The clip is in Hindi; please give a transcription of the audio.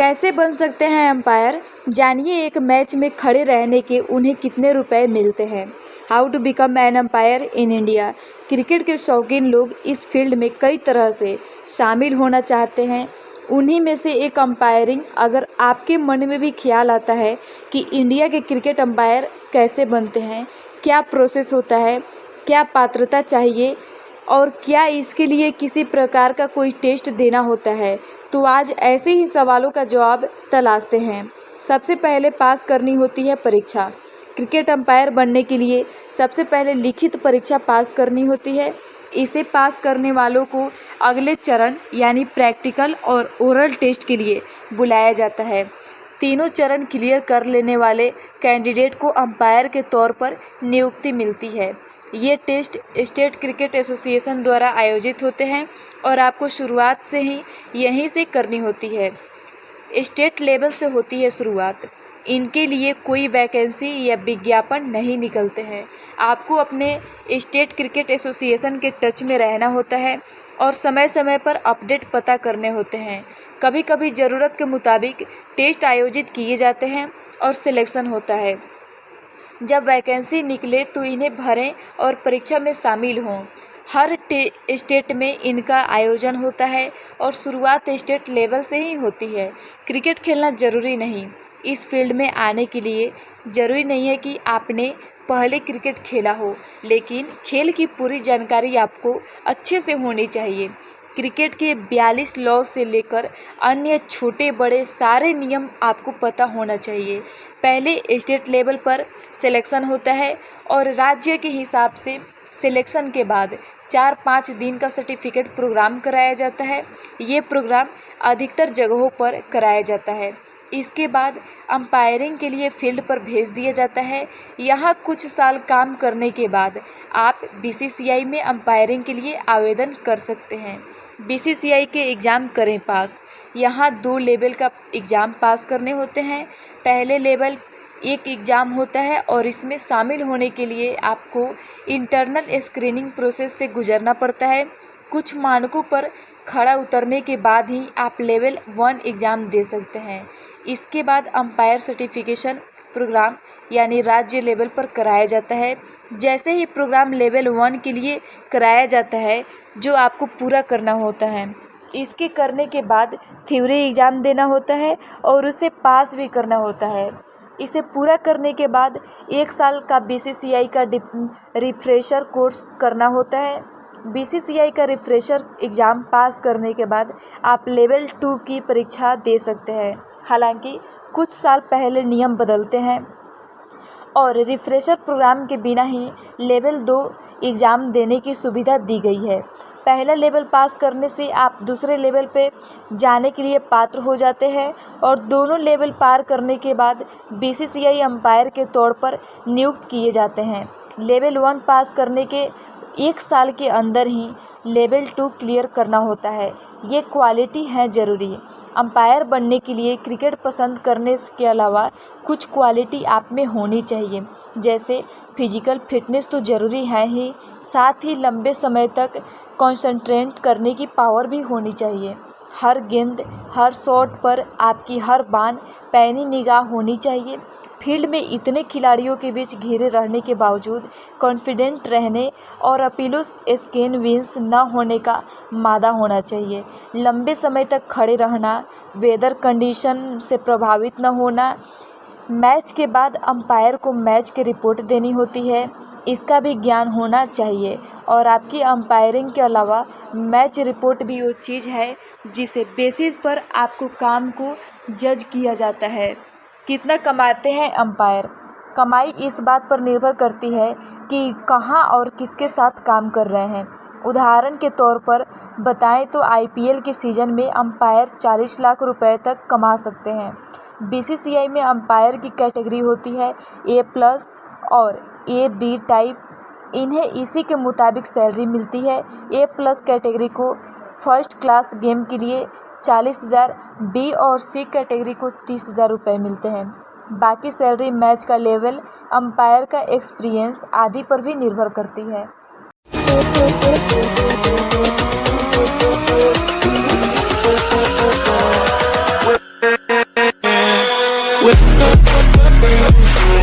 कैसे बन सकते हैं एम्पायर? जानिए एक मैच में खड़े रहने के उन्हें कितने रुपए मिलते हैं। How to become an umpire in India. Cricket के शौकीन लोग इस फील्ड में कई तरह से शामिल होना चाहते हैं। उन्हीं में से एक अंपायरिंग। अगर आपके मन में भी ख्याल आता है कि इंडिया के क्रिकेट अंपायर कैसे बनते हैं, क्या प्रोसेस होता है, क्या पात्रता चाहिए और क्या इसके लिए किसी प्रकार का कोई टेस्ट देना होता है, तो आज ऐसे ही सवालों का जवाब तलाशते हैं। सबसे पहले पास करनी होती है परीक्षा। क्रिकेट अंपायर बनने के लिए सबसे पहले लिखित परीक्षा पास करनी होती है। इसे पास करने वालों को अगले चरण यानी प्रैक्टिकल और ओरल टेस्ट के लिए बुलाया जाता है। तीनों चरण क्लियर कर लेने वाले कैंडिडेट को अंपायर के तौर पर नियुक्ति मिलती है। ये टेस्ट स्टेट क्रिकेट एसोसिएशन द्वारा आयोजित होते हैं और आपको शुरुआत से ही यहीं से करनी होती है। स्टेट लेवल से होती है शुरुआत। इनके लिए कोई वैकेंसी या विज्ञापन नहीं निकलते हैं। आपको अपने स्टेट क्रिकेट एसोसिएशन के टच में रहना होता है और समय समय पर अपडेट पता करने होते हैं। कभी कभी ज़रूरत के मुताबिक टेस्ट आयोजित किए जाते हैं और सिलेक्शन होता है। जब वैकेंसी निकले तो इन्हें भरें और परीक्षा में शामिल हों। हर स्टेट में इनका आयोजन होता है और शुरुआत स्टेट लेवल से ही होती है। क्रिकेट खेलना ज़रूरी नहीं। इस फील्ड में आने के लिए ज़रूरी नहीं है कि आपने पहले क्रिकेट खेला हो, लेकिन खेल की पूरी जानकारी आपको अच्छे से होनी चाहिए। क्रिकेट के 42 लॉ से लेकर अन्य छोटे बड़े सारे नियम आपको पता होना चाहिए। पहले स्टेट लेवल पर सिलेक्शन होता है और राज्य के हिसाब से सिलेक्शन के बाद 4-5 दिन का सर्टिफिकेट प्रोग्राम कराया जाता है। ये प्रोग्राम अधिकतर जगहों पर कराया जाता है। इसके बाद अंपायरिंग के लिए फील्ड पर भेज दिया जाता है। यहाँ कुछ साल काम करने के बाद आप बीसीसीआई में अंपायरिंग के लिए आवेदन कर सकते हैं। बीसीसीआई के एग्ज़ाम करें पास। यहाँ 2 लेवल का एग्ज़ाम पास करने होते हैं। पहले लेवल एक एग्ज़ाम होता है और इसमें शामिल होने के लिए आपको इंटरनल स्क्रीनिंग प्रोसेस से गुजरना पड़ता है। कुछ मानकों पर खड़ा उतरने के बाद ही आप लेवल 1 एग्ज़ाम दे सकते हैं। इसके बाद अंपायर सर्टिफिकेशन प्रोग्राम यानी राज्य लेवल पर कराया जाता है। जैसे ही प्रोग्राम लेवल 1 के लिए कराया जाता है, जो आपको पूरा करना होता है। इसके करने के बाद थ्योरी एग्ज़ाम देना होता है और उसे पास भी करना होता है। इसे पूरा करने के बाद 1 साल का बीसीसीआई का रिफ्रेशर कोर्स करना होता है। बीसीसीआई का रिफ्रेशर एग्ज़ाम पास करने के बाद आप लेवल 2 की परीक्षा दे सकते हैं। हालांकि कुछ साल पहले नियम बदलते हैं और रिफ्रेशर प्रोग्राम के बिना ही लेवल 2 एग्ज़ाम देने की सुविधा दी गई है। पहला लेवल पास करने से आप दूसरे लेवल पे जाने के लिए पात्र हो जाते हैं और दोनों लेवल पार करने के बाद बीसीसीआई अंपायर के तौर पर नियुक्त किए जाते हैं। लेवल 1 पास करने के 1 साल के अंदर ही लेवल 2 क्लियर करना होता है। ये क्वालिटी है ज़रूरी। अंपायर बनने के लिए क्रिकेट पसंद करने के अलावा कुछ क्वालिटी आप में होनी चाहिए, जैसे फिजिकल फिटनेस तो ज़रूरी है ही, साथ ही लंबे समय तक कंसंट्रेट करने की पावर भी होनी चाहिए। हर गेंद हर शॉट पर आपकी हर बान पैनी निगाह होनी चाहिए। फील्ड में इतने खिलाड़ियों के बीच घिरे रहने के बावजूद कॉन्फिडेंट रहने और अपीलों स्किन विंस न होने का मादा होना चाहिए। लंबे समय तक खड़े रहना, वेदर कंडीशन से प्रभावित न होना। मैच के बाद अंपायर को मैच की रिपोर्ट देनी होती है, इसका भी ज्ञान होना चाहिए। और आपकी अंपायरिंग के अलावा मैच रिपोर्ट भी वो चीज़ है जिसे बेसिस पर आपको काम को जज किया जाता है। कितना कमाते हैं अंपायर? कमाई इस बात पर निर्भर करती है कि कहाँ और किसके साथ काम कर रहे हैं। उदाहरण के तौर पर बताएं तो आईपीएल के सीज़न में अंपायर 40 लाख रुपए तक कमा सकते हैं। बीसीसीआई में अंपायर की कैटेगरी होती है A+ और AB टाइप। इन्हें इसी के मुताबिक सैलरी मिलती है। A+ कैटेगरी को फर्स्ट क्लास गेम के लिए 40,000, B और C कैटेगरी को 30,000 रुपये मिलते हैं। बाकी सैलरी मैच का लेवल, अंपायर का एक्सपीरियंस आदि पर भी निर्भर करती है। with